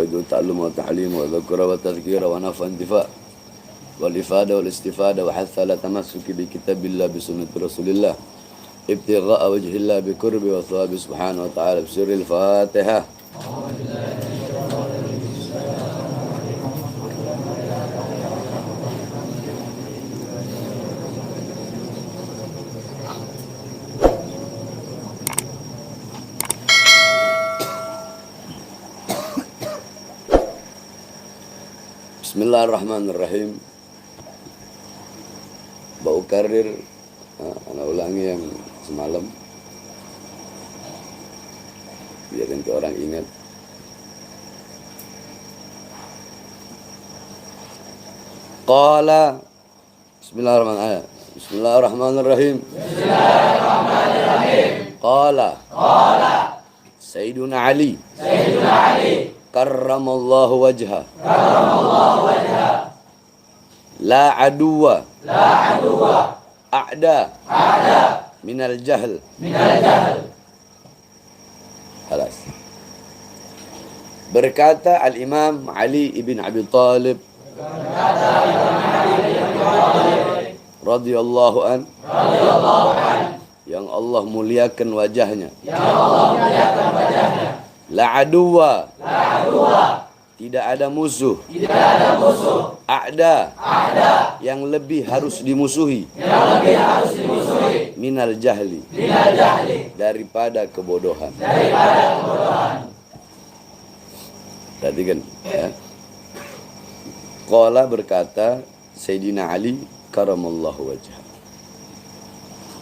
ويدعو التعلم والتعليم وذكر والتذكير ونفع انتفاع والإفادة والاستفادة وحث على تمسك بكتاب الله بسنة رسول الله ابتغاء وجه الله بقرب وثواب سبحانه وتعالى بسر الفاتحة. Bismillahirrahmanirrahim. Bau karir, anak ulangi yang semalam, biar nanti orang ingat. Qala, Bismillahirrahmanirrahim. Bismillahirrahmanirrahim. Bismillahirrahmanirrahim. Qala Sayyiduna Ali karramallahu wajha la aduwa a'da minal jahl. Halas. Berkata Al-Imam Ali ibn Abi Talib radhiyallahu an, yang Allah muliakan wajahnya. La aduwa, tidak ada musuh. A'da, yang lebih harus dimusuhi. Minal jahli, daripada kebodohan. Tadi kan ya. Qala, berkata Sayyidina Ali karamallahu wajhah.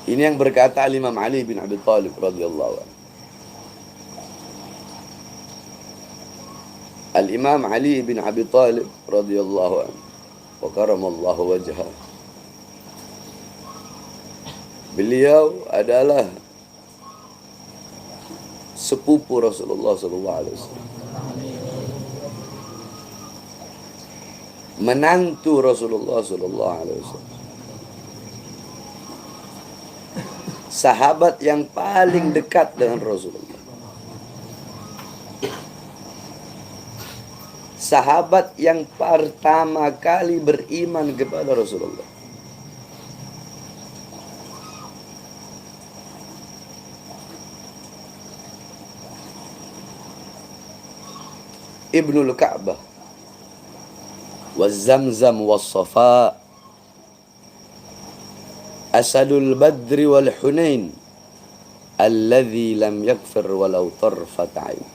Ini yang berkata Imam Ali bin Abi Talib radhiyallahu anhu. Al-Imam Ali bin Abi Talib radhiyallahu anhu wa karamallahu wajhah. Beliau adalah sepupu Rasulullah sallallahu alaihi wasallam. Menantu Rasulullah sallallahu alaihi wasallam. Sahabat yang paling dekat dengan Rasulullah. Sahabat yang pertama kali beriman kepada Rasulullah. Ibnul Ka'bah waz-Zamzam was-Safa, Asadul Badri wal Hunain, alladhi lam yakfir walau tarfat ain.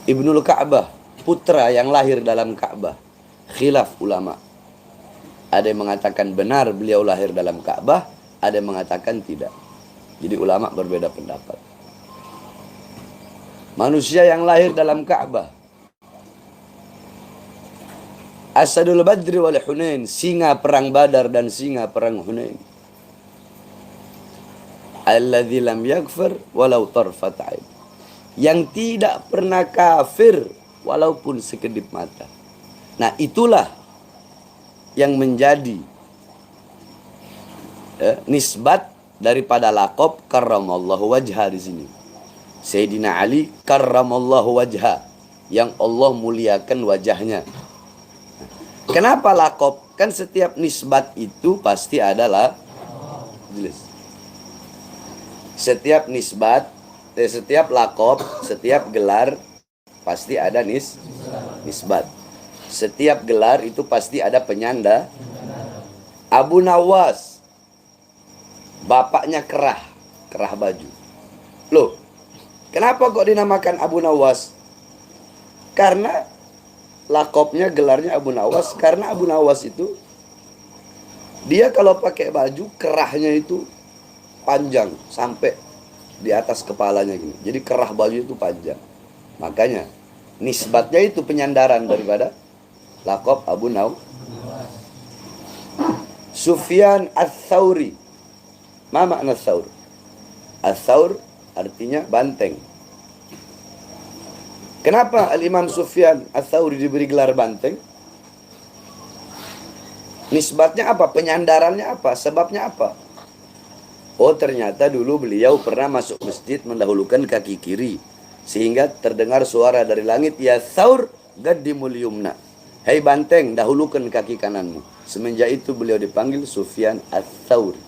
Ibnul Ka'bah, putra yang lahir dalam Ka'bah. Khilaf ulama. Ada yang mengatakan benar beliau lahir dalam Ka'bah, ada yang mengatakan tidak. Jadi ulama berbeda pendapat. Manusia yang lahir dalam Ka'bah, Asadul Badri wal Hunain, singa perang Badar dan singa perang Hunain. Alladzi lam yakfir walau tarfat ain, yang tidak pernah kafir walaupun sekedip mata. Nah, itulah yang menjadi nisbat daripada laqab karramallahu wajha di sini. Sayyidina Ali karramallahu wajha, yang Allah muliakan wajahnya. Kenapa laqab? Kan setiap nisbat itu pasti adalah jelas. Setiap nisbat, setiap laqab, setiap gelar pasti ada nisbat. Setiap gelar itu pasti ada penyanda. Abu Nawas, bapaknya kerah baju. Loh, kenapa kok dinamakan Abu Nawas? Karena laqabnya, gelarnya Abu Nawas, karena Abu Nawas itu dia kalau pakai baju kerahnya itu panjang sampai di atas kepalanya gini. Jadi kerah baju itu panjang. Makanya nisbatnya itu penyandaran daripada laqab Abu Nawas. Sufyan Ats-Tsauri. Ma makna Ats-Tsaur? Ats-Tsaur artinya banteng. Kenapa Al-Imam Sufyan Ats-Tsauri diberi gelar banteng? Nisbatnya apa? Penyandarannya apa? Sebabnya apa? Oh, ternyata dulu beliau pernah masuk masjid mendahulukan kaki kiri. Sehingga terdengar suara dari langit, ya Tsaur qaddimul yumna. Hei banteng, dahulukan kaki kananmu. Semenjak itu beliau dipanggil Sufyan Ats-Tsauri.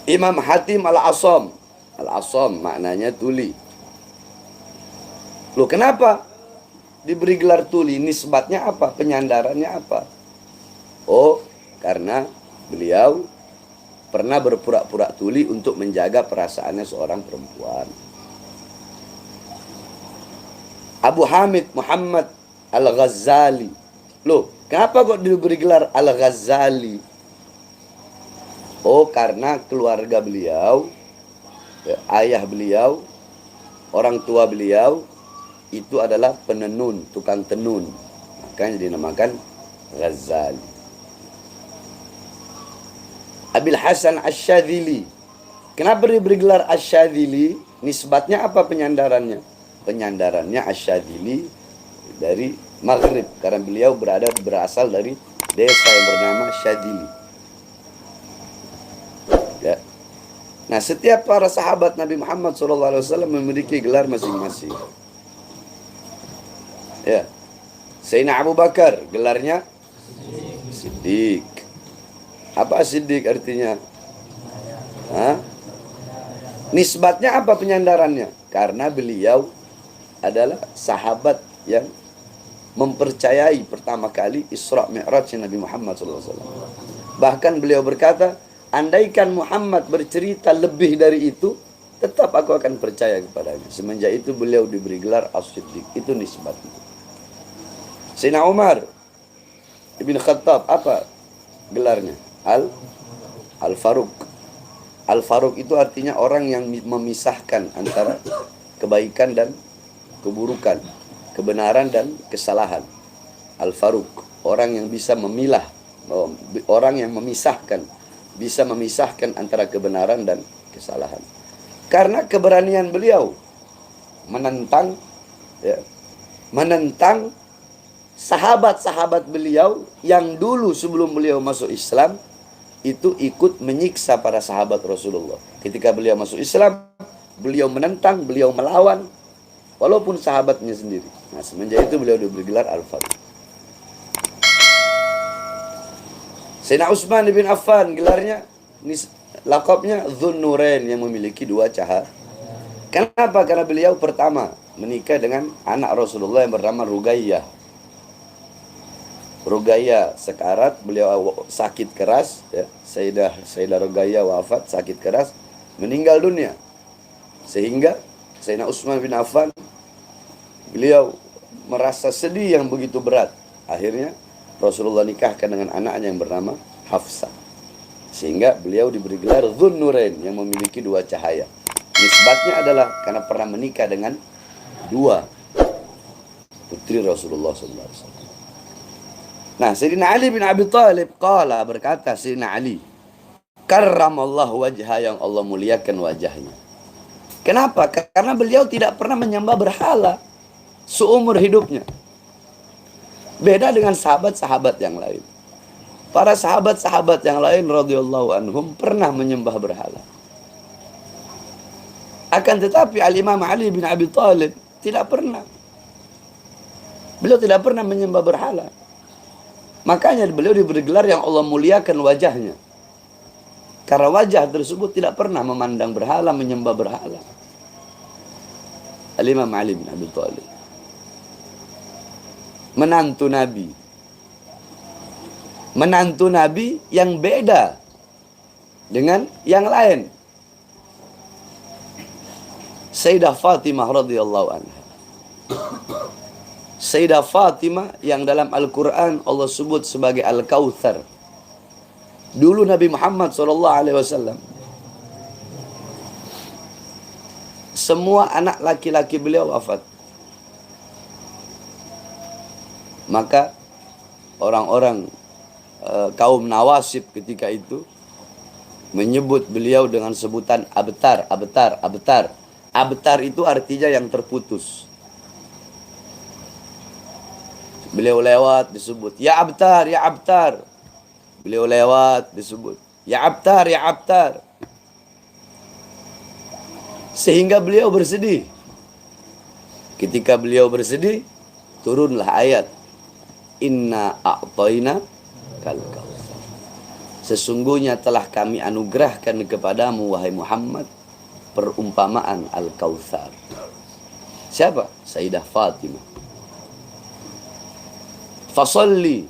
Imam Hatim Al-Asam. Al-Asam maknanya tuli. Loh, kenapa diberi gelar tuli? Nisbatnya apa? Penyandarannya apa? Oh, karena beliau pernah berpura-pura tuli untuk menjaga perasaannya seorang perempuan. Abu Hamid Muhammad Al-Ghazali. Loh, kenapa kok diberi gelar Al-Ghazali? Oh, karena keluarga beliau, ayah beliau, orang tua beliau itu adalah penenun, tukang tenun. Makanya dinamakan Ghazali. Abil Hasan Asy-Syadzili. Kenapa diberi gelar Asy-Syadzili? Nisbatnya apa penyandarannya? Penyandarannya Asy-Syadzili dari Maghrib, karena beliau berasal dari desa yang bernama Syadzili. Ya. Nah, setiap para sahabat Nabi Muhammad SAW memiliki gelar masing-masing. Ya. Sayyidina Abu Bakar gelarnya Siddiq. Apa Siddiq artinya? Hah? Nisbatnya apa penyandarannya? Karena beliau adalah sahabat yang mempercayai pertama kali Isra Mi'raj Nabi Muhammad SAW. Bahkan beliau berkata, andaikan Muhammad bercerita lebih dari itu, tetap aku akan percaya kepadanya. Semenjak itu beliau diberi gelar As-Siddiq. Itu nisbatnya. Sayyidina Umar Ibn Khattab, apa gelarnya? Al-Faruq. Al-Faruq itu artinya orang yang memisahkan antara kebaikan dan keburukan, kebenaran dan kesalahan. Al-Faruq, orang yang bisa memilah, orang yang memisahkan, bisa memisahkan antara kebenaran dan kesalahan. Karena keberanian beliau menentang, ya, menentang sahabat-sahabat beliau yang dulu sebelum beliau masuk Islam itu ikut menyiksa para sahabat Rasulullah. Ketika beliau masuk Islam, beliau menentang, beliau melawan, walaupun sahabatnya sendiri. Nah, semenjak itu beliau diberi gelar Al-Faruq. Sayyidina Utsman bin Affan gelarnya, lakabnya Dzun-Nurain, yang memiliki dua cahaya. Kenapa? Karena beliau pertama menikah dengan anak Rasulullah yang bernama Ruqayyah. Ruqayyah sekarat, beliau sakit keras, ya. Sayyidah Ruqayyah wafat, sakit keras, meninggal dunia. Sehingga Sayyidina Utsman bin Affan, beliau merasa sedih yang begitu berat. Akhirnya Rasulullah nikahkan dengan anaknya yang bernama Hafsah. Sehingga beliau diberi gelar Dzun-Nurain, yang memiliki dua cahaya. Nisbatnya adalah karena pernah menikah dengan dua putri Rasulullah SAW. Nah, Sayyidina Ali bin Abi Thalib berkata Sayyidina Ali, karramallahu wajha, yang Allah muliakan wajahnya. Kenapa? Karena beliau tidak pernah menyembah berhala seumur hidupnya. Beda dengan sahabat-sahabat yang lain. Para sahabat-sahabat yang lain radhiyallahu anhum pernah menyembah berhala. Akan tetapi Al-Imam Ali bin Abi Thalib tidak pernah. Beliau tidak pernah menyembah berhala. Makanya beliau diberi gelar yang Allah muliakan wajahnya. Karena wajah tersebut tidak pernah memandang berhala, menyembah berhala. Al-Imam Ali bin Abi Thalib, menantu Nabi. Menantu Nabi yang beda dengan yang lain. Sayyidah Fatimah radhiyallahu anha. Sayyidah Fatimah yang dalam Al-Quran Allah sebut sebagai Al-Kautsar. Dulu Nabi Muhammad SAW, semua anak laki-laki beliau wafat. Maka orang-orang kaum Nawasib ketika itu menyebut beliau dengan sebutan Abtar, Abtar, Abtar. Abtar itu artinya yang terputus. Beliau lewat disebut, ya Abtar, ya Abtar. Beliau lewat disebut, ya Abtar, ya Abtar. Sehingga beliau bersedih. Ketika beliau bersedih, turunlah ayat, Inna a'tayna kal kautsar. Sesungguhnya telah kami anugerahkan kepadamu, wahai Muhammad, perumpamaan Al-Kautsar. Siapa? Sayyidah Fatimah. Fasalli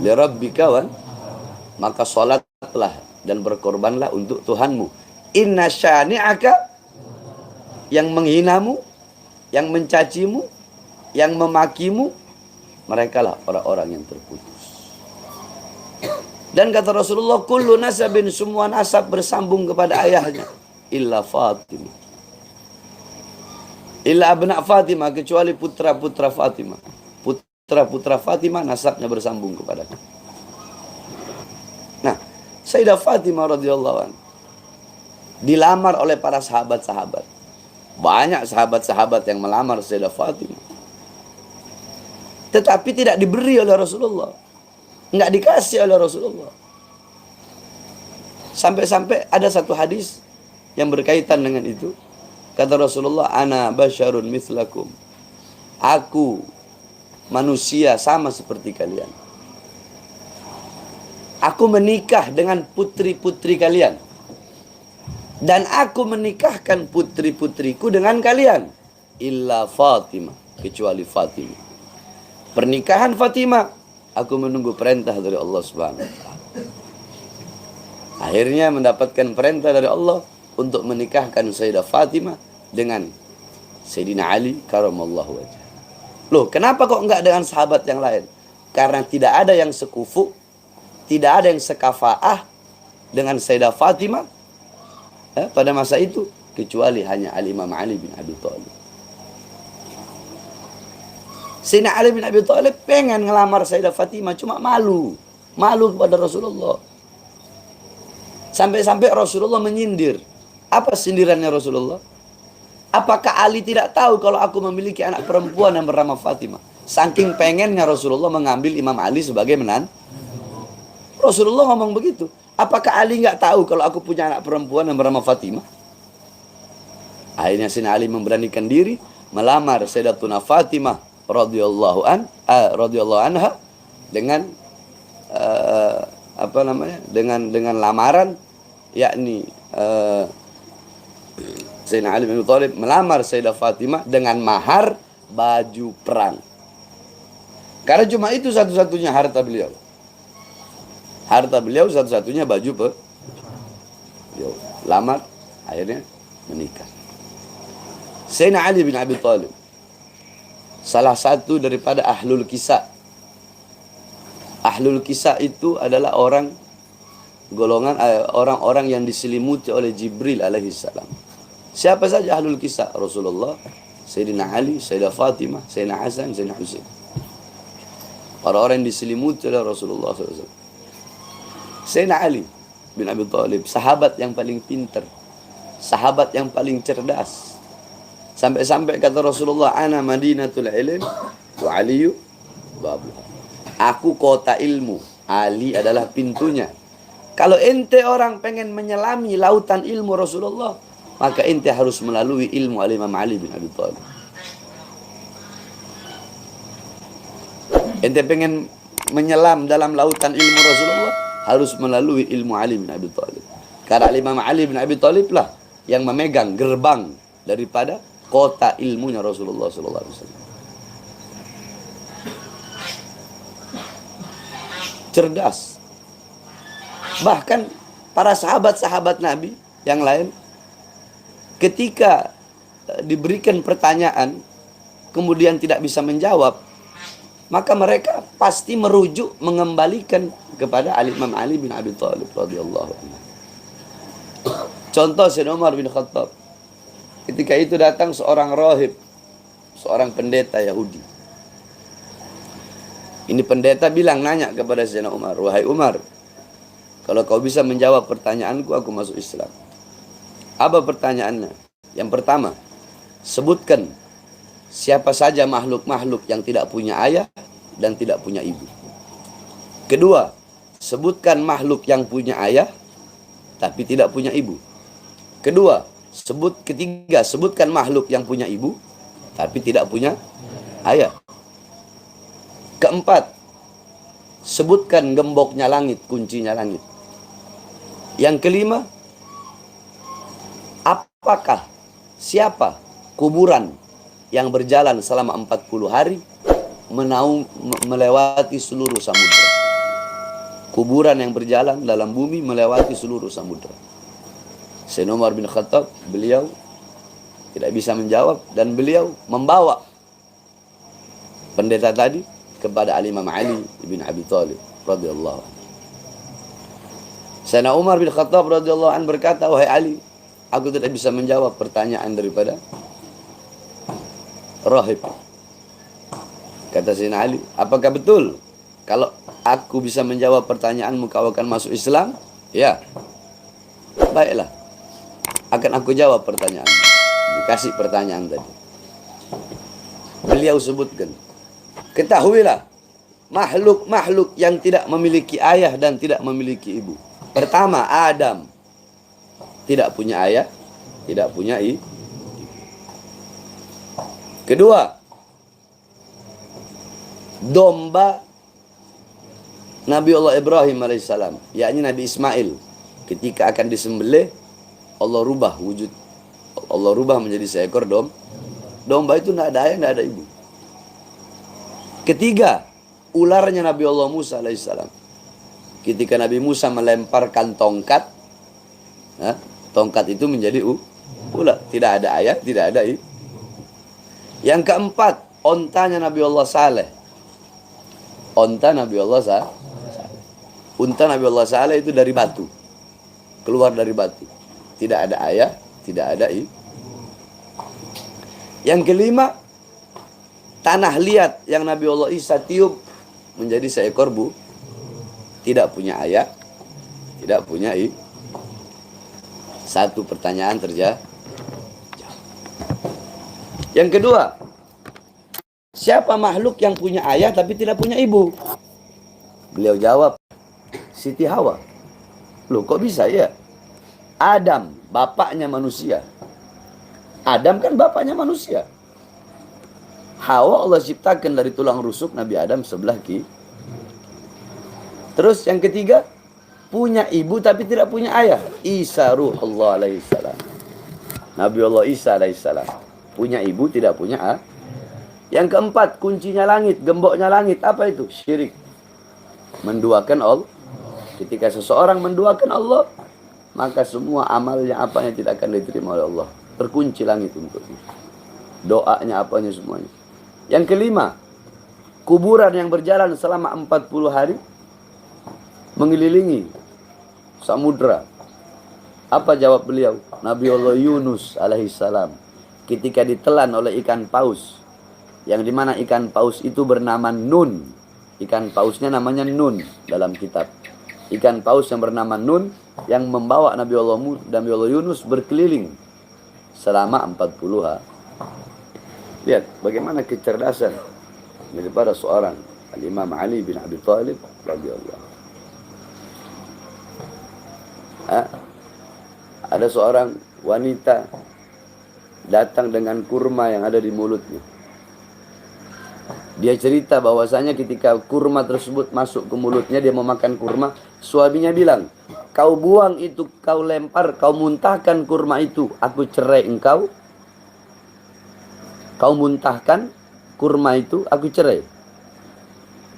li rabbika wan, maka salatlah dan berkorbanlah untuk Tuhanmu. Inna syani'aka, yang menghinamu, yang mencacimu, yang memakimu, merekalah orang-orang yang terputus. Dan kata Rasulullah, kullu nasabin, semua nasab bersambung kepada ayahnya, illa Fatimah, illa abna Fatimah, kecuali putra-putra Fatimah. Putra-putra Fatimah nasabnya bersambung kepadanya. Nah, Sayyidah Fatimah radhiyallahu anha dilamar oleh para sahabat-sahabat. Banyak sahabat-sahabat yang melamar Sayyidah Fatimah, tetapi tidak diberi oleh Rasulullah, nggak dikasih oleh Rasulullah. Sampai-sampai ada satu hadis yang berkaitan dengan itu. Kata Rasulullah, ana basyarun mithlakum, aku manusia sama seperti kalian. Aku menikah dengan putri-putri kalian, dan aku menikahkan putri-putriku dengan kalian, illa Fatimah, kecuali Fatimah. Pernikahan Fatimah, aku menunggu perintah dari Allah Subhanahu wa ta'ala. Akhirnya mendapatkan perintah dari Allah untuk menikahkan Sayyidah Fatimah dengan Sayyidina Ali karamallahu wajhah. Loh, kenapa kok enggak dengan sahabat yang lain? Karena tidak ada yang sekufu, tidak ada yang sekafaah dengan Sayyidah Fatimah pada masa itu, kecuali hanya Al-Imam Ali bin Abi Thalib. Sayyidina Ali bin Abi Thalib pengen ngelamar Sayyidah Fatimah, cuma malu kepada Rasulullah. Sampai-sampai Rasulullah menyindir. Apa sindirannya Rasulullah? Apakah Ali tidak tahu kalau aku memiliki anak perempuan yang bernama Fatimah? Saking pengennya Rasulullah mengambil Imam Ali sebagai menantu. Rasulullah ngomong begitu. Apakah Ali nggak tahu kalau aku punya anak perempuan yang bernama Fatimah? Akhirnya Sayyidina Ali memberanikan diri melamar Sayyidatuna Fatimah radhiyallahu anha dengan dengan lamaran, yakni Sayyidina Ali bin Abi Thalib melamar Sayyidah Fatimah dengan mahar baju perang. Karena cuma itu satu-satunya harta beliau. Harta beliau satu-satunya baju beliau. Lamar, akhirnya menikah. Sayyidina Ali bin Abi Thalib salah satu daripada ahlul kisah. Ahlul kisah itu adalah golongan orang-orang yang diselimuti oleh Jibril alaihissalam. Siapa saja ahlul kisah? Rasulullah, Sayyidina Ali, Sayyidah Fatimah, Sayyidina Hasan, Sayyidina Husain. Orang-orang yang diselimuti oleh Rasulullah SAW. Sayyidina Ali bin Abi Thalib, sahabat yang paling pintar, sahabat yang paling cerdas. Sampai-sampai kata Rasulullah, ana madinatul ilm wa aliyu babuha. Aku kota ilmu, Ali adalah pintunya. Kalau ente orang pengen menyelami lautan ilmu Rasulullah, maka ente harus melalui ilmu Al-Imam Ali bin Abi Thalib. Ente pengen menyelam dalam lautan ilmu Rasulullah, harus melalui ilmu Ali bin Abi Thalib. Karena Imam Ali bin Abi Thalib lah yang memegang gerbang daripada kota ilmunya Rasulullah SAW. Cerdas. Bahkan para sahabat-sahabat Nabi yang lain, ketika diberikan pertanyaan kemudian tidak bisa menjawab, maka mereka pasti merujuk, mengembalikan kepada Imam Ali bin Abi Thalib radhiyallahu anhu. Contoh Sayyidina Umar bin Khattab. Ketika itu datang seorang rahib, seorang pendeta Yahudi. Ini pendeta nanya kepada Sayyidina Umar, wahai Umar, kalau kau bisa menjawab pertanyaanku, aku masuk Islam. Apa pertanyaannya? Yang pertama, sebutkan siapa saja makhluk-makhluk yang tidak punya ayah dan tidak punya ibu. Kedua, sebutkan makhluk yang punya ayah tapi tidak punya ibu. Kedua, Ketiga, sebutkan makhluk yang punya ibu tapi tidak punya ayah. Keempat, sebutkan gemboknya langit, kuncinya langit. Yang kelima, siapa kuburan yang berjalan selama 40 hari melewati seluruh samudra. Kuburan yang berjalan dalam bumi melewati seluruh samudra. Sayyidina Umar bin Khattab, beliau tidak bisa menjawab dan beliau membawa pendeta tadi kepada Al-Imam Ali bin Abi Thalib radhiyallahu anhu. Sayyidina Umar bin Khattab radhiyallahu anhu berkata, "Wahai Ali, aku tidak bisa menjawab pertanyaan daripada rahib." Kata Sayyidina Ali, "Apakah betul kalau aku bisa menjawab pertanyaanmu kau akan masuk Islam?" "Ya." "Baiklah, akan aku jawab pertanyaanmu." Dikasih pertanyaan tadi. Beliau sebutkan, "Ketahuilah, makhluk-makhluk yang tidak memiliki ayah dan tidak memiliki ibu. Pertama, Adam. Tidak punya ayah, tidak punya ibu. Kedua, domba Nabi Allah Ibrahim alaihissalam, yakni Nabi Ismail, ketika akan disembelih, Allah rubah menjadi seekor domba itu tidak ada ayah, tidak ada ibu. Ketiga, ularnya Nabi Allah Musa alaihissalam, ketika Nabi Musa melemparkan tongkat, tongkat itu menjadi ular, tidak ada ayah, tidak ada ibu. Yang keempat, ontanya Nabi Allah Saleh. Onta Nabi Allah Saleh. Unta Nabi Allah Saleh itu dari batu, keluar dari batu, tidak ada ayah, tidak ada ibu. Yang kelima, tanah liat yang Nabi Allah Isa tiup menjadi seekor tidak punya ayah, tidak punya ibu. Satu pertanyaan terjawab. Yang kedua, siapa makhluk yang punya ayah tapi tidak punya ibu? Beliau jawab, Siti Hawa. Loh, kok bisa ya? Adam, bapaknya manusia. Adam kan bapaknya manusia. Hawa Allah ciptakan dari tulang rusuk Nabi Adam sebelah kiri. Terus yang ketiga, punya ibu tapi tidak punya ayah. Isa Ruhullah alaihissalam. Nabi Allah Isa alaihissalam. Punya ibu, tidak punya ayah. Yang keempat, kuncinya langit, gemboknya langit. Apa itu? Syirik. Menduakan Allah. Ketika seseorang menduakan Allah, maka semua amalnya apanya tidak akan diterima oleh Allah. Terkunci langit untuknya. Doanya apanya semuanya. Yang kelima, kuburan yang berjalan selama 40 hari mengelilingi samudra. Apa jawab beliau? Nabi Allah Yunus alaihissalam ketika ditelan oleh ikan paus, yang dimana ikan paus itu bernama Nun. Ikan pausnya namanya Nun dalam kitab. Ikan paus yang bernama Nun yang membawa Nabi Allah Yunus berkeliling selama 40 hari. Lihat bagaimana kecerdasan daripada seorang Al-Imam Ali bin Abi Thalib radhiyallahu. Ada seorang wanita datang dengan kurma yang ada di mulutnya. Dia cerita bahwasanya ketika kurma tersebut masuk ke mulutnya, dia mau makan kurma, suaminya bilang, "Kau buang itu, kau lempar, kau muntahkan kurma itu, aku cerai engkau. Kau muntahkan kurma itu, aku cerai.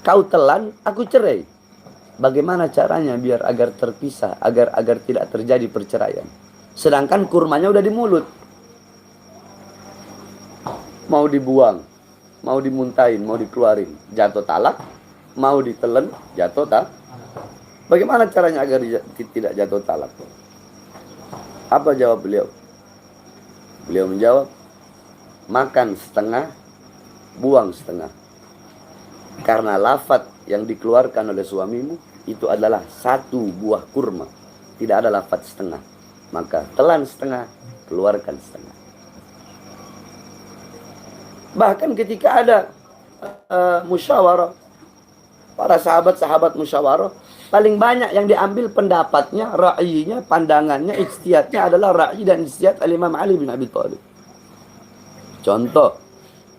Kau telan, aku cerai." Bagaimana caranya biar agar terpisah, agar tidak terjadi perceraian? Sedangkan kurmanya udah di mulut. Mau dibuang, mau dimuntahin, mau dikeluarin, jatuh talak. Mau ditelan, jatuh talak. Bagaimana caranya agar tidak jatuh talak? Apa jawab beliau? Beliau menjawab, makan setengah, buang setengah. Karena lafaz yang dikeluarkan oleh suamimu itu adalah satu buah kurma, tidak ada lafaz setengah. Maka telan setengah, keluarkan setengah. Bahkan ketika ada musyawarah, para sahabat musyawarah, paling banyak yang diambil pendapatnya, ra'yinya, pandangannya, ijtihadnya adalah ra'yi dan ijtihad al-Imam Ali bin Abi Thalib. Contoh,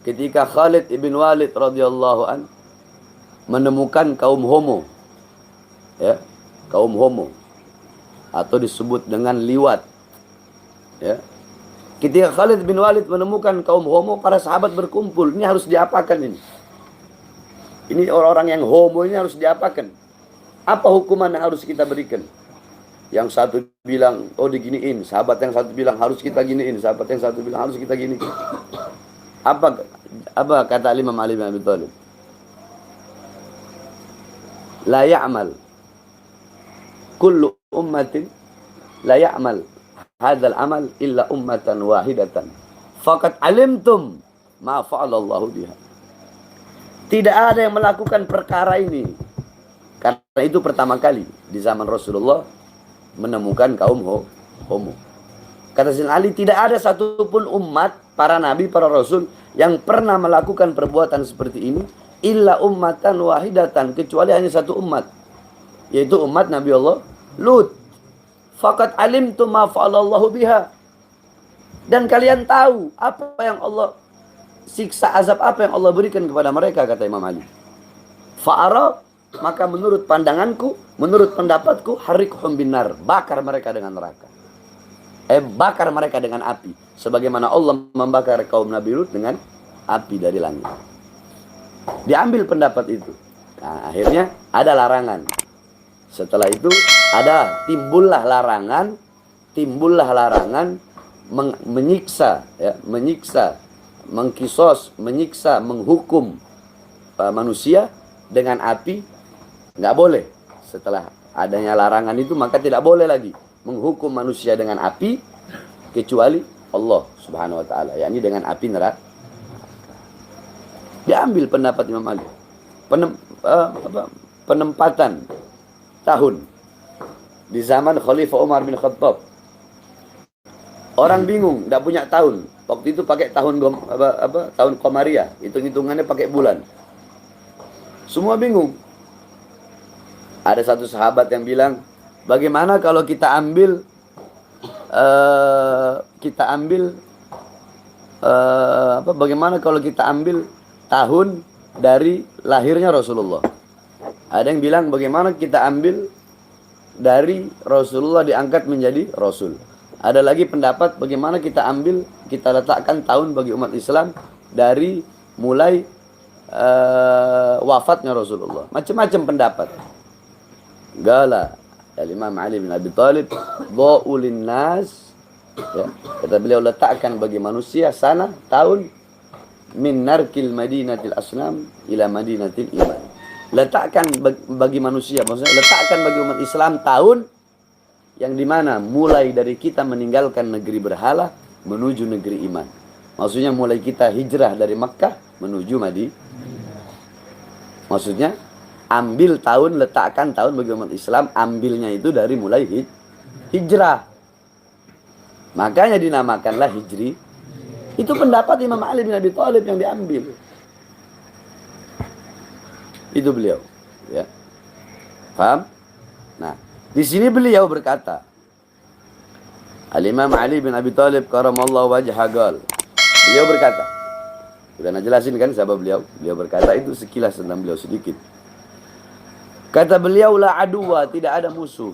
ketika Khalid ibn Walid radhiyallahu an menemukan kaum homo, ya, kaum homo atau disebut dengan liwat, ya. Ketika Khalid bin Walid menemukan kaum homo, para sahabat berkumpul, ini harus diapakan ini? Ini orang-orang yang homo ini harus diapakan? Apa hukuman yang harus kita berikan? Yang satu bilang, oh diginiin. Sahabat yang satu bilang, harus kita giniin. Sahabat yang satu bilang, harus kita gini. Apa kata Imam Ali bin Abi Thalib? La ya'mal kullu ummatin la ya'mal hadzal amal illa ummatan wahidatan. Faqad alimtum ma fa'alallahu biha. Tidak ada yang melakukan perkara ini. Karena itu pertama kali di zaman Rasulullah menemukan kaum homo. Kata Sayyidina Ali, tidak ada satupun umat, para nabi, para rasul yang pernah melakukan perbuatan seperti ini illa ummatan wahidatan, kecuali hanya satu umat, yaitu umat Nabi Allah Lut. Faqad alimtum ma fa'alallahu biha. Dan kalian tahu apa yang Allah siksa, azab apa yang Allah berikan kepada mereka, kata Imam Ali. Fa'ara, maka menurut pandanganku, menurut pendapatku, harikhum binar, bakar mereka dengan neraka. Bakar mereka dengan api, sebagaimana Allah membakar kaum Nabi Lut dengan api dari langit. Diambil pendapat itu. Nah, akhirnya ada larangan. Setelah itu timbullah larangan menyiksa, ya, menyiksa, menghukum manusia dengan api. Nggak boleh. Setelah adanya larangan itu, maka tidak boleh lagi menghukum manusia dengan api kecuali Allah Subhanahu wa taala, yakni dengan api neraka. Diambil pendapat Imam Ali. Penempatan tahun di zaman Khalifah Umar bin Khattab. Orang bingung, tidak punya tahun. Waktu itu pakai tahun tahun Qamariyah, hitung-hitungannya pakai bulan. Semua bingung. Ada satu sahabat yang bilang, bagaimana kalau kita ambil bagaimana kalau kita ambil tahun dari lahirnya Rasulullah? Ada yang bilang, bagaimana kita ambil dari Rasulullah diangkat menjadi Rasul? Ada lagi pendapat, bagaimana kita letakkan tahun bagi umat Islam dari mulai wafatnya Rasulullah. Macam-macam pendapat. Gala Imam Ali bin Abi Thalib, dha'ulin nas, ya, kata beliau, letakkan bagi manusia sana tahun min narkil madinatil asnam ila madinatil iman. Letakkan bagi manusia, maksudnya letakkan bagi umat Islam tahun yang dimana mulai dari kita meninggalkan negeri berhala menuju negeri iman. Maksudnya mulai kita hijrah dari Makkah menuju Madinah. Maksudnya ambil tahun, letakkan tahun bagi umat Islam, ambilnya itu dari mulai hijrah. Makanya dinamakanlah hijri. Itu pendapat Imam Ali bin Abi Thalib yang diambil. Itu beliau, ya. Paham? Nah, di sini beliau berkata, Al-Imam Ali bin Abi Thalib karamallahu wajhah qal. Beliau berkata, sudah jelasin kan siapa beliau? Beliau berkata itu sekilas tentang beliau sedikit. Kata beliau, la aduwa, tidak ada musuh.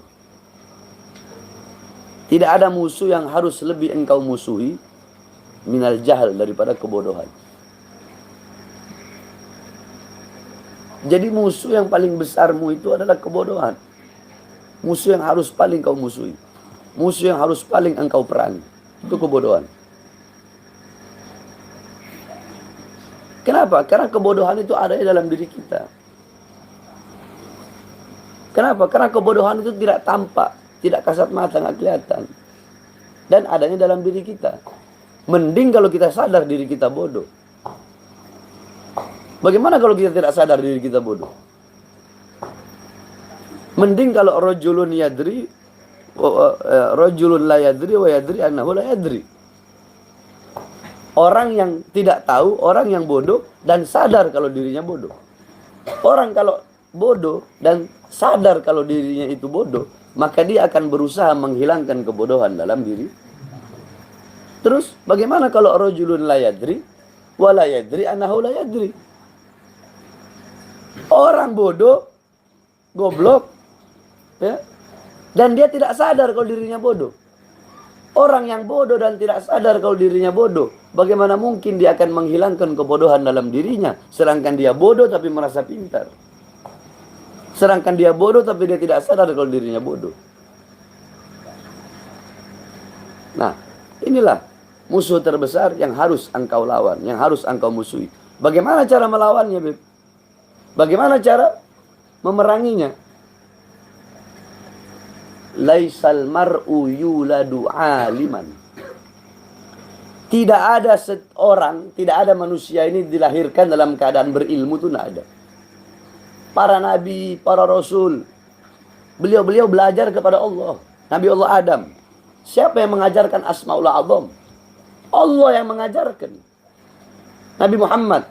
Tidak ada musuh yang harus lebih engkau musuhi minal jahal, daripada kebodohan. Jadi musuh yang paling besarmu itu adalah kebodohan. Musuh yang harus paling kau musuhi. Musuh yang harus paling engkau perangi. Itu kebodohan. Kenapa? Karena kebodohan itu ada di dalam diri kita. Kenapa? Karena kebodohan itu tidak tampak, tidak kasat mata, nggak kelihatan. Dan adanya dalam diri kita. Mending kalau kita sadar diri kita bodoh. Bagaimana kalau kita tidak sadar diri kita bodoh? Mending kalau rajulun yadri, rajulun la yadri wa yadri annahu la yadri. Orang yang tidak tahu, orang yang bodoh dan sadar kalau dirinya bodoh. Orang kalau bodoh dan sadar kalau dirinya itu bodoh, maka dia akan berusaha menghilangkan kebodohan dalam diri. Terus bagaimana kalau rajulun la yadri wa la yadri annahu la yadri? Orang bodoh, goblok, ya, dan dia tidak sadar kalau dirinya bodoh. Orang yang bodoh dan tidak sadar kalau dirinya bodoh, bagaimana mungkin dia akan menghilangkan kebodohan dalam dirinya, sedangkan dia bodoh tapi merasa pintar. Sedangkan dia bodoh tapi dia tidak sadar kalau dirinya bodoh. Nah, inilah musuh terbesar yang harus engkau lawan, yang harus engkau musuhi. Bagaimana cara melawannya, Beb? Bagaimana cara memeranginya? Laisal mar'u yuladu aliman. Tidak ada seorang, tidak ada manusia ini dilahirkan dalam keadaan berilmu, itu tidak ada. Para nabi, para rasul, beliau-beliau belajar kepada Allah. Nabi Allah Adam, siapa yang mengajarkan Asmaul A'zam? Allah yang mengajarkan. Nabi Muhammad,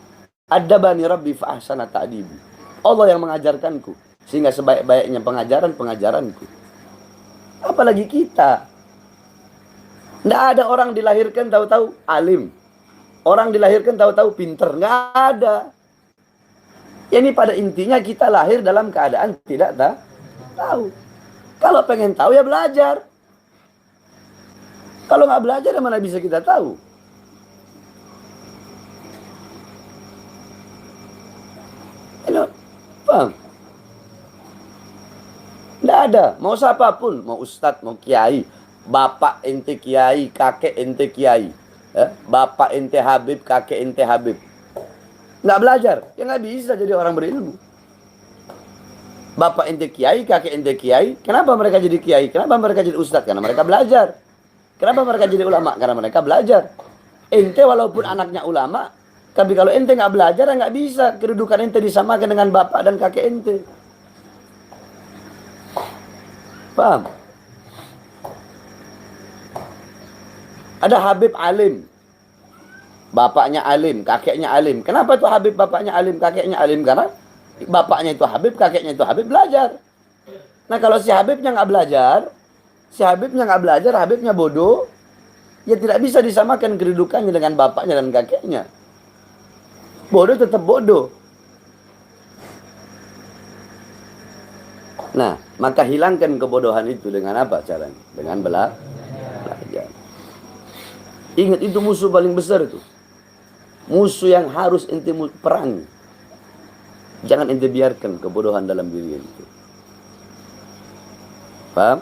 Adabani Rabbi fa ahsana ta'dibi. Allah yang mengajarkanku, sehingga sebaik-baiknya pengajaranku. Apalagi kita. Tidak ada orang dilahirkan tahu-tahu alim. Orang dilahirkan tahu-tahu pinter. Nggak ada. Ini pada intinya kita lahir dalam keadaan tidak tahu. Kalau pengen tahu ya belajar. Kalau nggak belajar ya mana bisa kita tahu. Paham? Tidak ada. Mau siapapun. Mau ustadz, mau kiai. Bapak ente kiai, kakek ente kiai. Bapak ente habib, kakek ente habib. Nggak belajar. Ya nggak bisa jadi orang berilmu. Bapak ente kiai, kakek ente kiai. Kenapa mereka jadi kiai? Kenapa mereka jadi ustadz? Karena mereka belajar. Kenapa mereka jadi ulama? Karena mereka belajar. Ente walaupun anaknya ulama, tapi kalau ente nggak belajar, ya nggak bisa. Kedudukan ente disamakan dengan bapak dan kakek ente. Paham? Ada Habib alim. Bapaknya alim, kakeknya alim. Kenapa tuh Habib bapaknya alim, kakeknya alim? Karena bapaknya itu Habib, kakeknya itu Habib belajar. Nah kalau si Habibnya nggak belajar, Habibnya bodoh, ya tidak bisa disamakan kedudukannya dengan bapaknya dan kakeknya. Bodoh tetap bodoh. Nah, maka hilangkan kebodohan itu dengan apa caranya? Dengan belajar. Ingat, itu musuh paling besar itu. Musuh yang harus ente perangi. Jangan ente biarkan kebodohan dalam diri ente. Paham?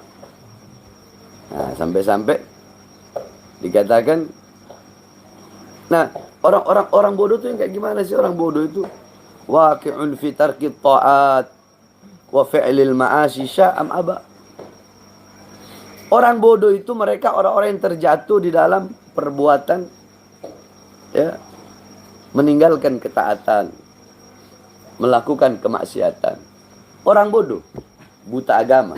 Nah, sampai-sampai dikatakan, nah, orang bodoh itu yang kayak gimana sih orang bodoh itu? Waqi'un fi tarki ta'at wa fi'lil ma'asi sya'am aba. Orang bodoh itu mereka orang-orang yang terjatuh di dalam perbuatan, ya, meninggalkan ketaatan, melakukan kemaksiatan. Orang bodoh, buta agama,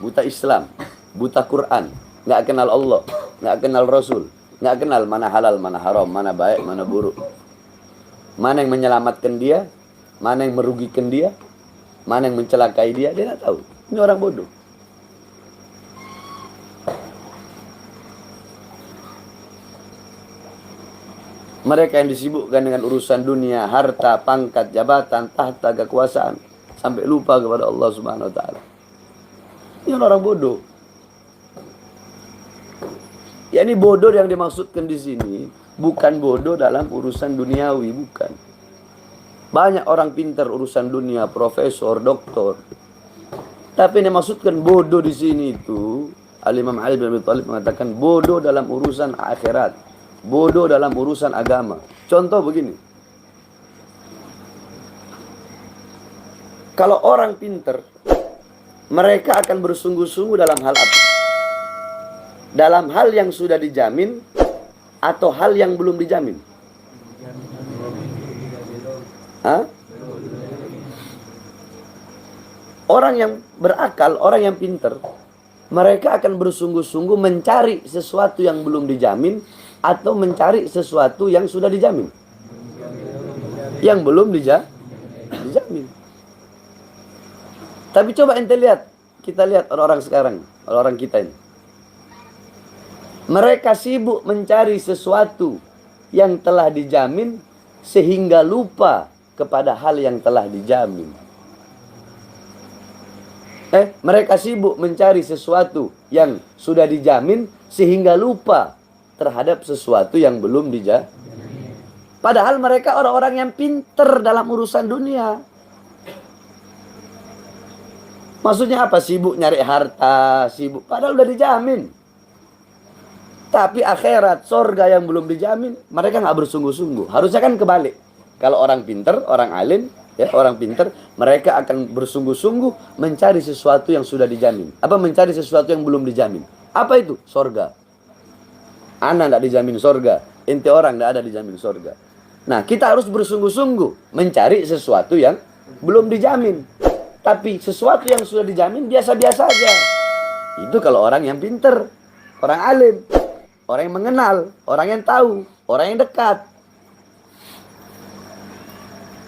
buta Islam, buta Quran, nggak kenal Allah, nggak kenal Rasul, nggak kenal mana halal, mana haram, mana baik, mana buruk, mana yang menyelamatkan dia, mana yang merugikan dia, mana yang mencelakai dia nggak tahu. Ini orang bodoh. Mereka yang disibukkan dengan urusan dunia, harta, pangkat, jabatan, tahta, kekuasaan, sampai lupa kepada Allah Subhanahu wa taala. Ini orang bodoh. Ya, ini bodoh yang dimaksudkan di sini bukan bodoh dalam urusan duniawi, bukan. Banyak orang pintar urusan dunia, profesor, doktor. Tapi yang dimaksudkan bodoh di sini itu, Al-Imam Ali bin Abi Thalib mengatakan bodoh dalam urusan akhirat. Bodoh dalam urusan agama. Contoh begini. Kalau orang pintar, mereka akan bersungguh-sungguh dalam hal apa? Dalam hal yang sudah dijamin atau hal yang belum dijamin? Hah? Orang yang berakal, orang yang pintar, mereka akan bersungguh-sungguh mencari sesuatu yang belum dijamin atau mencari sesuatu yang sudah dijamin. Yang belum dijamin. Tapi coba ente lihat, kita lihat orang-orang sekarang, orang-orang kita ini. Mereka sibuk mencari sesuatu yang telah dijamin sehingga lupa kepada hal yang telah dijamin. Mereka sibuk mencari sesuatu yang sudah dijamin sehingga lupa terhadap sesuatu yang belum dijamin. Padahal mereka orang-orang yang pinter dalam urusan dunia. Maksudnya apa? Sibuk nyari harta, sibuk. Padahal udah dijamin. Tapi akhirat, sorga yang belum dijamin, mereka nggak bersungguh-sungguh. Harusnya kan kebalik. Kalau orang pinter, orang alim, ya orang pinter, mereka akan bersungguh-sungguh mencari sesuatu yang sudah dijamin. Apa mencari sesuatu yang belum dijamin? Apa itu? Sorga. Anak nggak dijamin sorga. Ente orang nggak ada dijamin sorga. Nah, kita harus bersungguh-sungguh mencari sesuatu yang belum dijamin. Tapi sesuatu yang sudah dijamin biasa-biasa aja. Itu kalau orang yang pinter, orang alim, orang yang mengenal, orang yang tahu, orang yang dekat.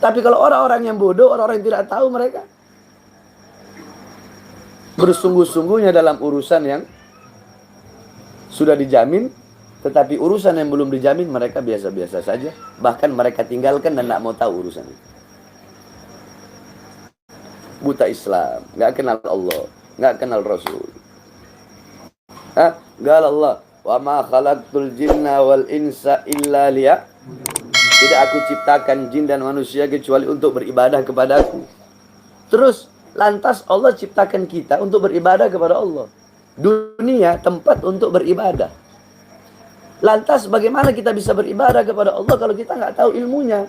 Tapi kalau orang-orang yang bodoh, orang-orang yang tidak tahu, mereka bersungguh-sungguhnya dalam urusan yang sudah dijamin, tetapi urusan yang belum dijamin mereka biasa-biasa saja. Bahkan mereka tinggalkan dan tidak mau tahu urusan itu. Buta Islam, nggak kenal Allah, nggak kenal Rasul. Qala Allah, wa ma khalaqtul jinna wal insa illa liya. Tidak aku ciptakan jin dan manusia kecuali untuk beribadah kepadaku. Terus lantas Allah ciptakan kita untuk beribadah kepada Allah. Dunia tempat untuk beribadah. Lantas bagaimana kita bisa beribadah kepada Allah kalau kita nggak tahu ilmunya?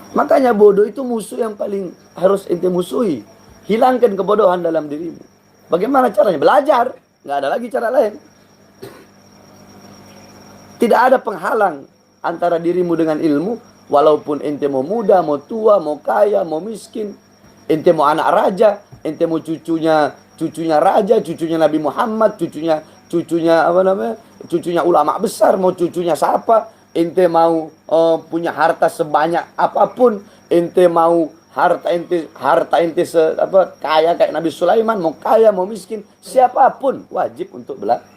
Makanya bodoh itu musuh yang paling harus ente musuhi. Hilangkan kebodohan dalam dirimu. Bagaimana caranya? Belajar. Nggak ada lagi cara lain. Tidak ada penghalang antara dirimu dengan ilmu. Walaupun ente mau muda, mau tua, mau kaya, mau miskin. Ente mau anak raja. Ente mau cucunya raja, cucunya Nabi Muhammad, cucunya ulama besar, mau cucunya siapa. Ente mau punya harta sebanyak apapun, ente mau harta ente kaya kayak Nabi Sulaiman, mau kaya mau miskin, siapapun wajib untuk belajar.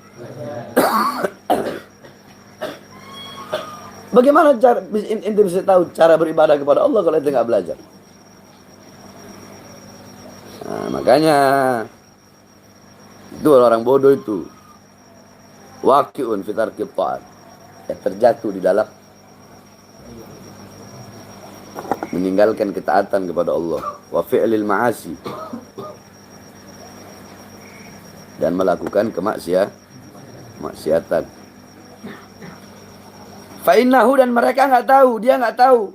Bagaimana cara ente bisa tahu cara beribadah kepada Allah kalau ente nggak belajar? Nah, makanya itu orang bodoh itu waqi'un fi tarki ta'at, terjatuh di dalam meninggalkan ketaatan kepada Allah, wa fi'lil ma'asi, dan melakukan kemaksiatan. Fa innahu, dan mereka nggak tahu, dia nggak tahu.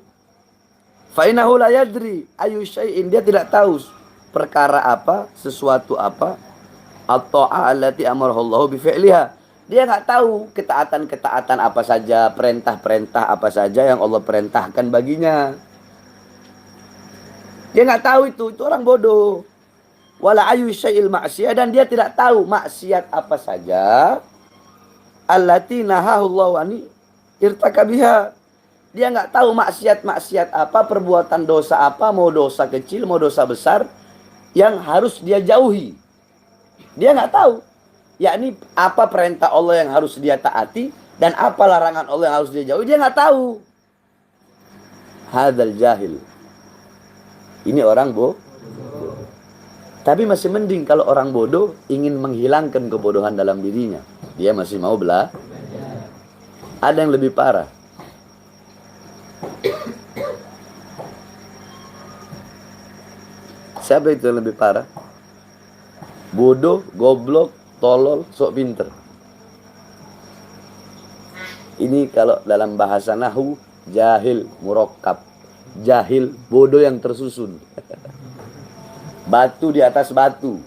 Fa innahu la yadri ayu syai'in, dia tidak tahu perkara apa, sesuatu apa, at-ta'ah allati amarahu Allah bi fi'liha. Dia nggak tahu ketaatan-ketaatan apa saja, perintah-perintah apa saja yang Allah perintahkan baginya. Dia nggak tahu itu orang bodoh. Wala ayu syai'il ma'siyah, dan dia tidak tahu maksiat apa saja allati nahahullahu ani irtakabiha. Dia nggak tahu maksiat apa, perbuatan dosa apa, mau dosa kecil, mau dosa besar, yang harus dia jauhi. Dia nggak tahu. Yakni apa perintah Allah yang harus dia taati dan apa larangan Allah yang harus dia jauhi, dia nggak tahu. Hadzal jahil. Ini orang bodoh. Tapi masih mending kalau orang bodoh ingin menghilangkan kebodohan dalam dirinya. Dia masih mau belajar. Ada yang lebih parah. Siapa itu yang lebih parah? Bodoh, goblok, tolol, sok pinter. Ini kalau dalam bahasa nahwu, jahil murakkab. Jahil, bodoh yang tersusun. Batu di atas batu.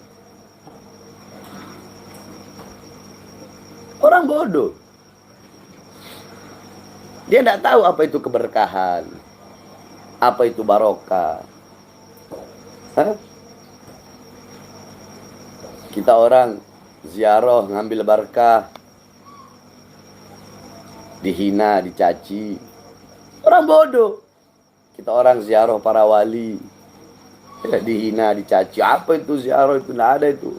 Orang bodoh. Dia tidak tahu apa itu keberkahan, apa itu barokah. Kita orang ziarah ngambil berkah, dihina, dicaci. Orang bodoh. Kita orang ziarah para wali, Ya, dihina, dicaci. Apa itu ziarah itu? Nggak ada itu.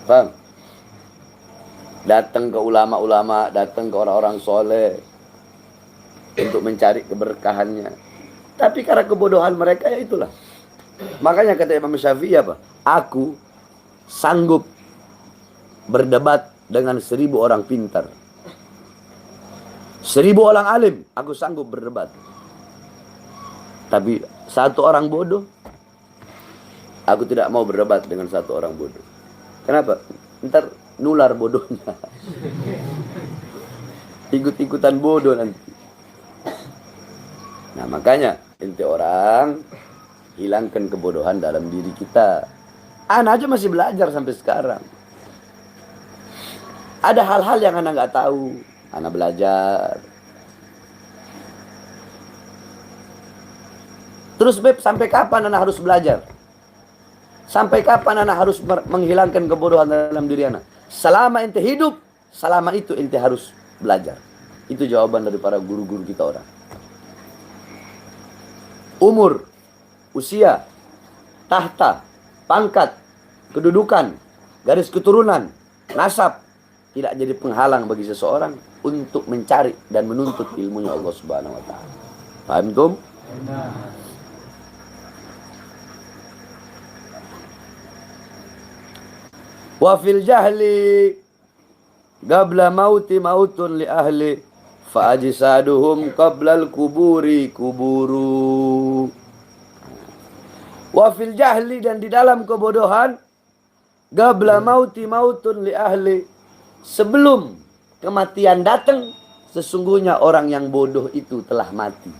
Paham? Datang ke ulama-ulama, datang ke orang-orang soleh untuk mencari keberkahannya. Tapi karena kebodohan mereka, ya itulah. Makanya kata Imam Syafi'i apa? Aku sanggup berdebat dengan 1000 orang pintar. 1000 orang alim, aku sanggup berdebat. Tapi satu orang bodoh, aku tidak mau berdebat dengan satu orang bodoh. Kenapa? Ntar nular bodohnya. Ikut-ikutan bodoh nanti. Nah makanya ente orang hilangkan kebodohan dalam diri kita. Anak aja masih belajar sampai sekarang. Ada hal-hal yang anak nggak tahu, anak belajar. Terus Beb, sampai kapan anak harus belajar? Sampai kapan anak harus menghilangkan kebodohan dalam diri anak? Selama ente hidup, selama itu ente harus belajar. Itu jawaban dari para guru-guru kita orang. Umur, usia, tahta, pangkat, kedudukan, garis keturunan, nasab tidak jadi penghalang bagi seseorang untuk mencari dan menuntut ilmunya Allah Subhanahu wa taala. Paham tum? Wa fil jahli qabla mauti mautun li ahli fa ajsaduhum qabla al kuburi kuburu. Wa fil jahli, dan di dalam kebodohan, qabla mauti mautun li ahli, sebelum kematian datang, sesungguhnya orang yang bodoh itu telah mati.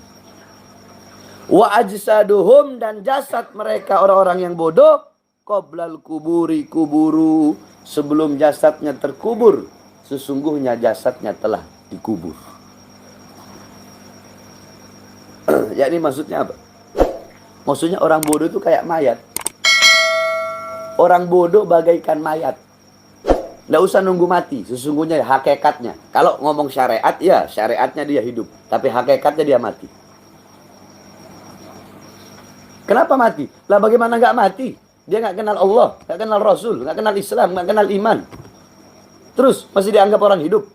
Wa ajsaduhum, dan jasad mereka orang-orang yang bodoh, qoblal kuburi kuburu, sebelum jasadnya terkubur, sesungguhnya jasadnya telah dikubur. Ya ini maksudnya apa? Maksudnya orang bodoh itu kayak mayat. Orang bodoh bagaikan mayat. Nggak usah nunggu mati, sesungguhnya hakikatnya. Kalau ngomong syariat, ya syariatnya dia hidup. Tapi hakikatnya dia mati. Kenapa mati? Lah bagaimana nggak mati? Dia nggak kenal Allah, nggak kenal Rasul, nggak kenal Islam, nggak kenal iman. Terus masih dianggap orang hidup.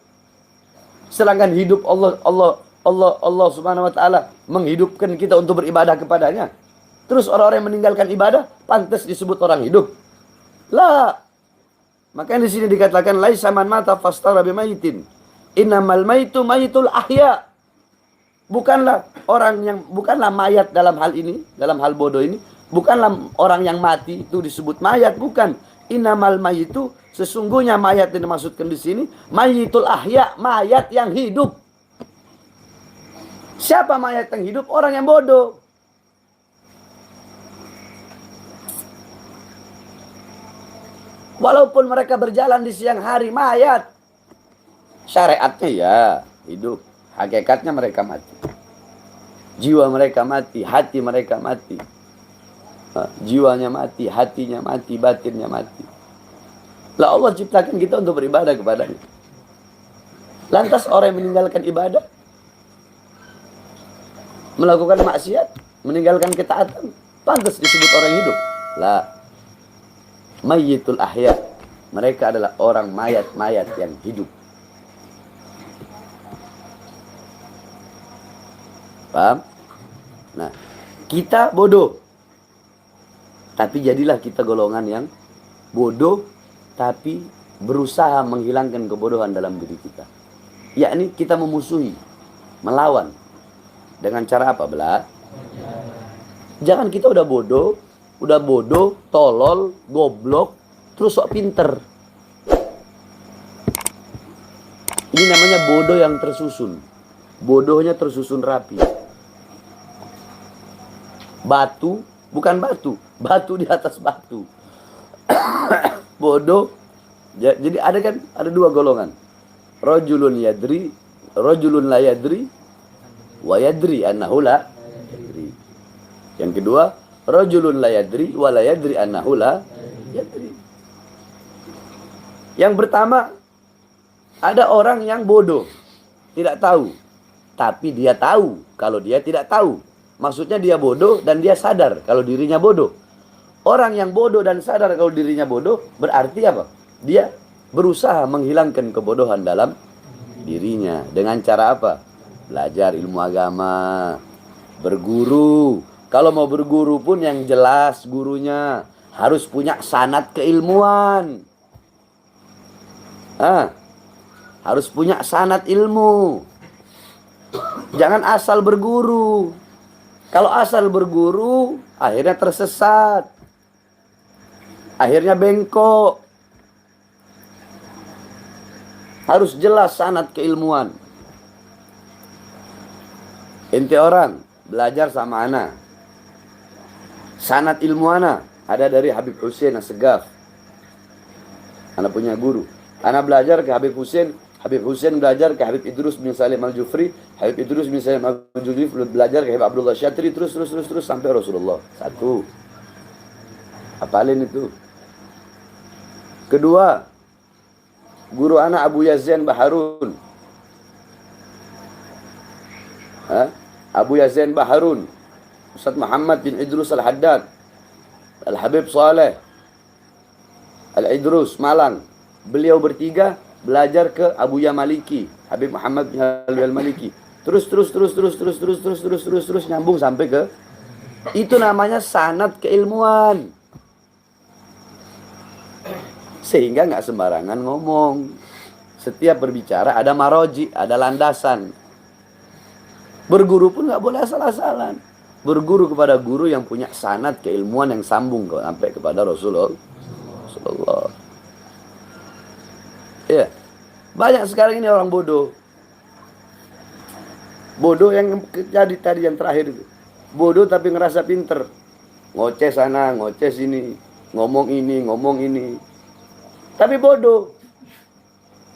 Sedangkan hidup Allah Subhanahu wa taala menghidupkan kita untuk beribadah kepadanya. Terus orang-orang yang meninggalkan ibadah pantas disebut orang hidup? Lah. Makanya di sini dikatakan laisa man mata fastara bimayitin. Innamal maitu mayitul ahya. Bukanlah mayat dalam hal ini, dalam hal bodoh ini, bukanlah orang yang mati itu disebut mayat, bukan. Innamal mayitu, sesungguhnya mayat yang dimaksudkan di sini mayitul ahya, mayat yang hidup. Siapa mayat yang hidup? Orang yang bodoh. Walaupun mereka berjalan di siang hari, mayat. Syariatnya ya hidup. Hakikatnya mereka mati. Jiwa mereka mati, hati mereka mati. Jiwanya mati, hatinya mati, batinnya mati. Lah Allah ciptakan kita untuk beribadah kepadanya. Lantas orang yang meninggalkan ibadah, melakukan maksiat, meninggalkan ketaatan, pantas disebut orang hidup? Lah. Mayyitul ahya, mereka adalah orang mayat-mayat yang hidup. Paham? Nah, kita bodoh. Tapi jadilah kita golongan yang bodoh tapi berusaha menghilangkan kebodohan dalam diri kita. Yakni kita memusuhi, melawan. Dengan cara apa, Bela? Jangan kita udah bodoh, tolol, goblok, terus sok pinter. Ini namanya bodoh yang tersusun. Bodohnya tersusun rapi. Batu, bukan batu di atas batu. Bodoh. Jadi ada dua golongan. Rajulun la yadri, wa yadri annahu la yadri. Yang kedua, rajulun la yadri wa la yadri annahu la yadri. Yang pertama, ada orang yang bodoh, tidak tahu, tapi dia tahu kalau dia tidak tahu. Maksudnya dia bodoh dan dia sadar kalau dirinya bodoh. Orang yang bodoh dan sadar kalau dirinya bodoh berarti apa? Dia berusaha menghilangkan kebodohan dalam dirinya. Dengan cara apa? Belajar ilmu agama, berguru. Kalau mau berguru pun yang jelas gurunya harus punya sanad keilmuan. Harus punya sanad ilmu. Jangan asal berguru. Kalau asal berguru, akhirnya tersesat. Akhirnya bengkok. Harus jelas sanad keilmuan. Ente orang belajar sama ana. Sanad ilmu ana ada dari Habib Hussein As-Segaf. Ana punya guru. Ana belajar ke Habib Hussein. Habib Hussein belajar ke Habib Idrus bin Salim Al-Jufri. Habib Idrus bin Salim Al-Jufri belajar ke Habib Abdullah Syatri. Terus sampai Rasulullah. Satu. Apalin itu. Kedua, guru anak Abu Yazin Baharun. Abu Yazin Baharun. Ustaz Muhammad bin Idrus Al-Haddad. Al-Habib Saleh. Al-Idrus Malang. Beliau bertiga belajar ke Abu Yamaliki, Habib Muhammad bin Al-Maliki. Terus nyambung sampai ke itu namanya sanad keilmuan. Sehingga nggak sembarangan ngomong. Setiap berbicara ada maroji, ada landasan. Berguru pun nggak boleh asal-asalan. Berguru kepada guru yang punya sanad keilmuan yang sambung sampai kepada Rasulullah. Ya, banyak sekarang ini orang bodoh. Bodoh yang jadi tadi yang terakhir itu. Bodoh tapi ngerasa pinter. Ngoceh sana, ngoceh sini, ngomong ini. Tapi bodoh.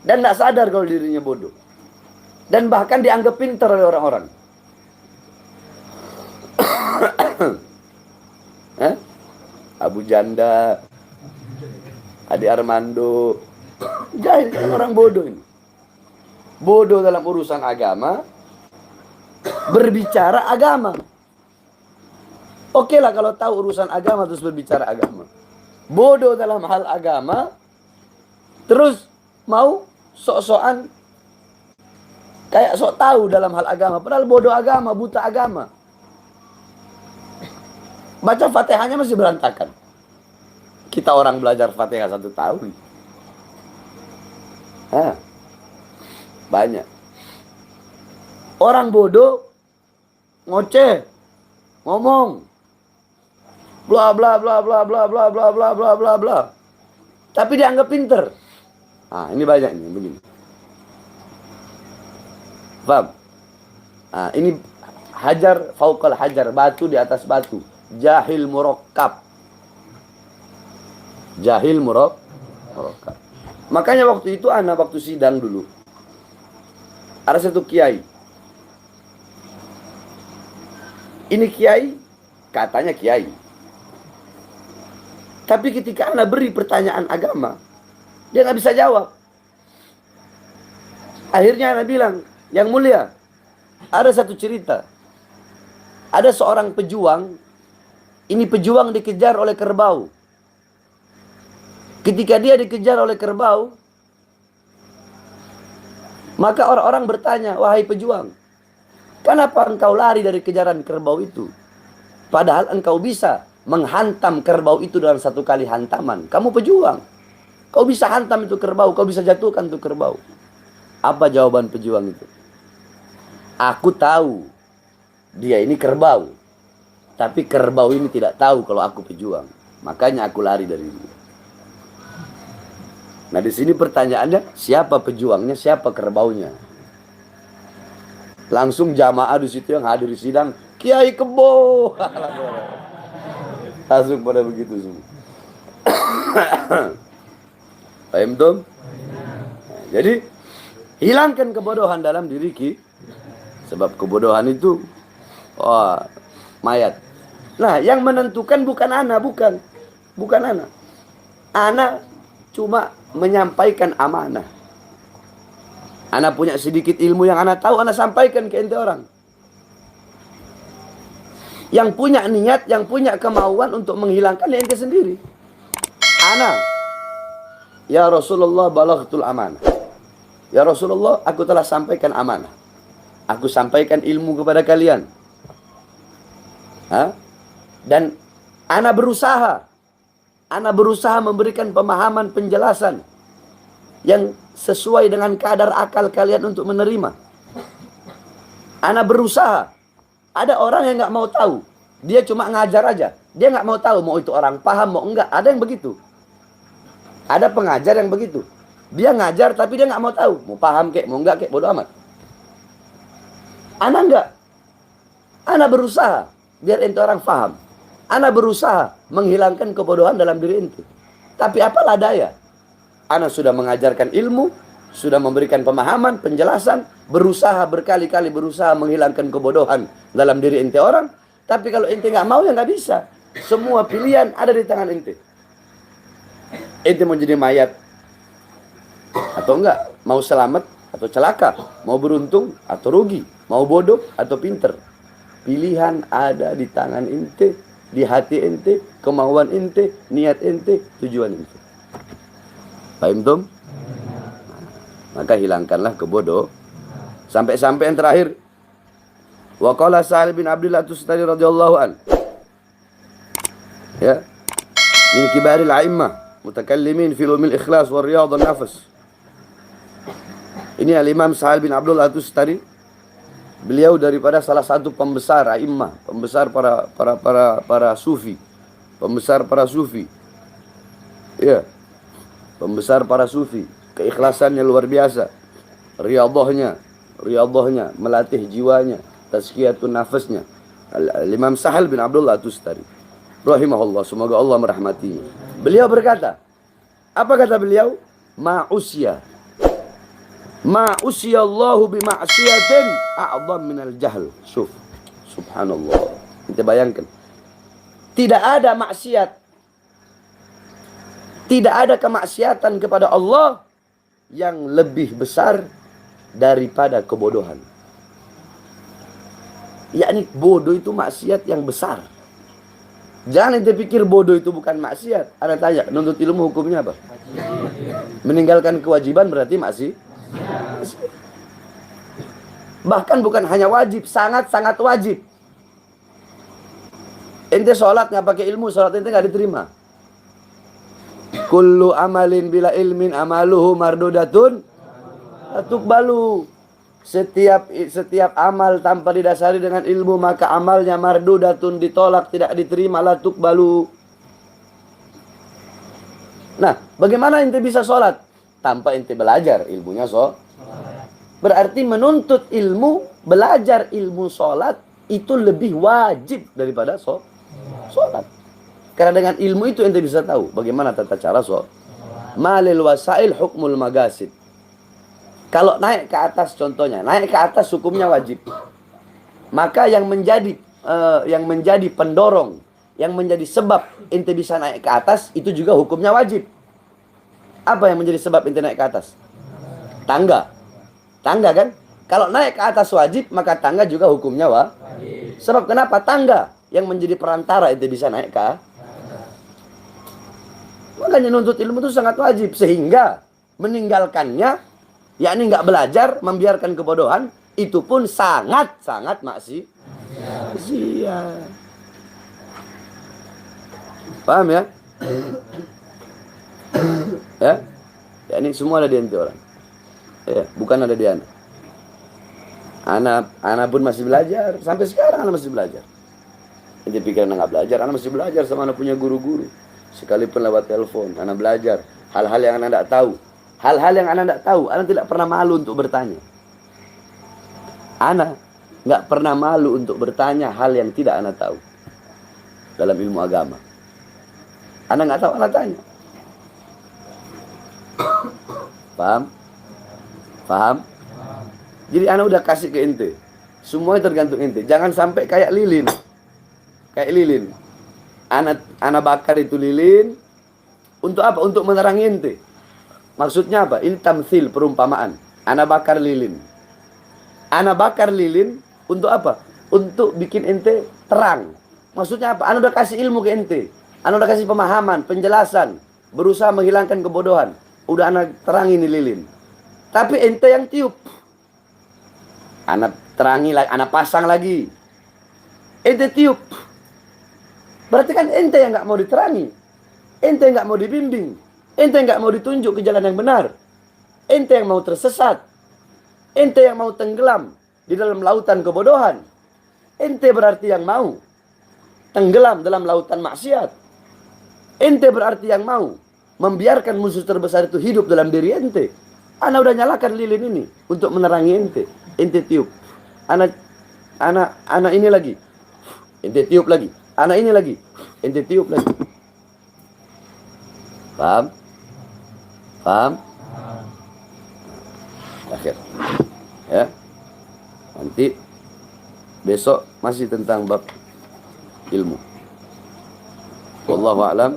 Dan tidak sadar kalau dirinya bodoh. Dan bahkan dianggap pinter oleh orang-orang. Abu Janda, Adi Armando. Jahil, orang bodoh ini. Bodoh dalam urusan agama. Berbicara agama. Oke lah kalau tahu urusan agama terus berbicara agama. Bodoh dalam hal agama. Terus mau sok-sokan kayak sok tahu dalam hal agama. Padahal bodoh agama, buta agama. Baca Fatihahnya masih berantakan. Kita orang belajar Fatihah 1 tahun. Banyak. Orang bodoh ngoceh, ngomong bla bla bla bla bla bla bla bla bla bla bla. Tapi dianggap pinter. Ini banyak nih begini. Paham? Ini hajar fauqal hajar, batu di atas batu. Jahil murakkab. Jahil murakkab. Makanya waktu itu waktu sidang dulu. Ada satu kiai. Ini kiai, katanya kiai. Tapi ketika ana beri pertanyaan agama, dia nggak bisa jawab. Akhirnya ana bilang, yang mulia, ada satu cerita. Ada seorang pejuang, ini pejuang dikejar oleh kerbau. Ketika dia dikejar oleh kerbau, maka orang-orang bertanya, wahai pejuang, kenapa engkau lari dari kejaran kerbau itu? Padahal engkau bisa menghantam kerbau itu dalam 1 kali hantaman. Kamu pejuang. Kau bisa hantam itu kerbau, kau bisa jatuhkan itu kerbau. Apa jawaban pejuang itu? Aku tahu dia ini kerbau. Tapi kerbau ini tidak tahu kalau aku pejuang. Makanya aku lari dari dia. Nah di sini pertanyaannya, siapa pejuangnya, siapa kerbaunya? Langsung jamaah di situ yang hadir di sidang, Kiai Kebo. Langsung pada begitu semua. Paham tuh? Jadi hilangkan kebodohan dalam diri kita. Sebab kebodohan itu mayat. Nah, yang menentukan bukan ana, bukan ana. Ana cuma menyampaikan amanah. Ana punya sedikit ilmu yang ana tahu, ana sampaikan ke ente orang. Yang punya niat, yang punya kemauan untuk menghilangkan ya ente sendiri. Ana, ya Rasulullah balaghtul amanah. Ya Rasulullah, aku telah sampaikan amanah. Aku sampaikan ilmu kepada kalian. Dan ana berusaha. Ana berusaha memberikan pemahaman, penjelasan yang sesuai dengan kadar akal kalian untuk menerima. Ana berusaha. Ada orang yang nggak mau tahu. Dia cuma ngajar aja. Dia nggak mau tahu mau itu orang paham mau enggak. Ada yang begitu. Ada pengajar yang begitu. Dia ngajar tapi dia nggak mau tahu. Mau paham kek, mau enggak kek, bodo amat. Ana enggak. Ana berusaha biar ente orang paham. Ana berusaha menghilangkan kebodohan dalam diri ente. Tapi apalah daya. Ana sudah mengajarkan ilmu, sudah memberikan pemahaman, penjelasan, berusaha berkali-kali berusaha menghilangkan kebodohan dalam diri ente orang. Tapi kalau ente nggak mau ya nggak bisa. Semua pilihan ada di tangan ente. Ente mau jadi mayat atau enggak, mau selamat atau celaka, mau beruntung atau rugi, mau bodoh atau pinter. Pilihan ada di tangan ente, di hati ente, kemauan ente, niat ente, tujuan ente. Paham tum? Maka hilangkanlah kebodoh. Sampai-sampai yang terakhir. Wa qala Sa'al bin Abdullah Tustari radhiyallahu an. Ya. Min kibaril a'immah mutakallimin fi ulumil ikhlas wal riyad wan nafas. Ini Al-Imam Sa'al bin Abdullah Tustari. Beliau daripada salah satu pembesar a'immah, pembesar para sufi. Pembesar para sufi. Ya. Pembesar para sufi. Keikhlasannya luar biasa. Riyadhahnya, melatih jiwanya, tazkiyatun nafasnya. Imam Sahal bin Abdullah Tustari rahimahullah, semoga Allah merahmatinya. Beliau berkata, apa kata beliau? Ma'usya Allahu bima'siyatin a'zam minal jahl. Subhanallah. Kita bayangkan. Tidak ada maksiat, tidak ada kemaksiatan kepada Allah yang lebih besar daripada kebodohan. Yakni bodoh itu maksiat yang besar. Jangan ente pikir bodoh itu bukan maksiat. Anda tanya, nuntut ilmu hukumnya apa? Meninggalkan kewajiban berarti maksiat. Bahkan bukan hanya wajib, sangat-sangat wajib. Ente sholat nggak pakai ilmu, sholat ente nggak diterima. Kullu amalin bila ilmin amaluhu mardudatun atukbalu. Setiap amal tanpa didasari dengan ilmu maka amalnya mardudatun, ditolak, tidak diterima, la tukbalu. Nah, bagaimana ente bisa sholat tanpa ente belajar ilmunya Berarti menuntut ilmu, belajar ilmu sholat itu lebih wajib daripada sholat. Karena dengan ilmu itu ente bisa tahu bagaimana tata cara sholat. Malil wasail hukmul magasid. Kalau naik ke atas, contohnya naik ke atas hukumnya wajib. Maka yang menjadi pendorong, yang menjadi sebab ente bisa naik ke atas itu juga hukumnya wajib. Apa yang menjadi sebab ente naik ke atas? Tangga kan? Kalau naik ke atas wajib, maka tangga juga hukumnya wajib. Sebab kenapa? Tangga yang menjadi perantara ente bisa naik ke atas. Makanya nuntut ilmu itu sangat wajib. Sehingga meninggalkannya, yakni nggak belajar, membiarkan kebodohan, itu pun sangat-sangat maksiat. Paham ya? Ya? Ya, ini semua ada di ente orang. Ya, bukan ada di anak. Anak pun masih belajar. Sampai sekarang anak masih belajar. Ente pikir anak nggak belajar, anak masih belajar sama anak punya guru-guru. Sekalipun lewat telepon, anak belajar. Hal-hal yang anak tidak tahu. Hal-hal yang anak tidak tahu, anak tidak pernah malu untuk bertanya. Anak nggak pernah malu untuk bertanya hal yang tidak anak tahu dalam ilmu agama. Anak nggak tahu, anak tanya. Paham? Jadi anak udah kasih ke ente. Semuanya tergantung ente. Jangan sampai kayak lilin. Anak bakar itu lilin. Untuk apa? Untuk menerangi ente. Maksudnya apa? Ini tamsil, perumpamaan. Anak bakar lilin. Anak bakar lilin untuk apa? Untuk bikin ente terang. Maksudnya apa? Ana udah kasih ilmu ke ente. Ana udah kasih pemahaman, penjelasan, berusaha menghilangkan kebodohan. Udah ana terangi nih lilin. Tapi ente yang tiup. Ana terangi lagi, ana pasang lagi. Ente tiup. Berarti kan ente yang nggak mau diterangi. Ente yang nggak mau dibimbing. Ente yang nggak mau ditunjuk ke jalan yang benar. Ente yang mau tersesat. Ente yang mau tenggelam di dalam lautan kebodohan. Ente berarti yang mau tenggelam dalam lautan maksiat. Ente berarti yang mau membiarkan musuh terbesar itu hidup dalam diri ente. Ana udah nyalakan lilin ini untuk menerangi ente. Ente tiup. Ana ini lagi. Ente tiup lagi. Ana ini lagi. Ente tiup lagi. Paham? Paham? Akhir. Ya. Nanti besok masih tentang bab ilmu. Wallahu a'lam.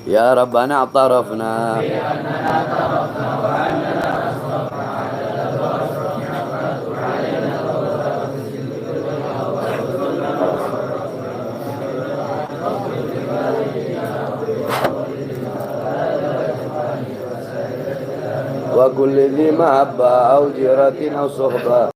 Ya Rabbana atarafna wa kulli dhi mahabba au jiratin au suhbah.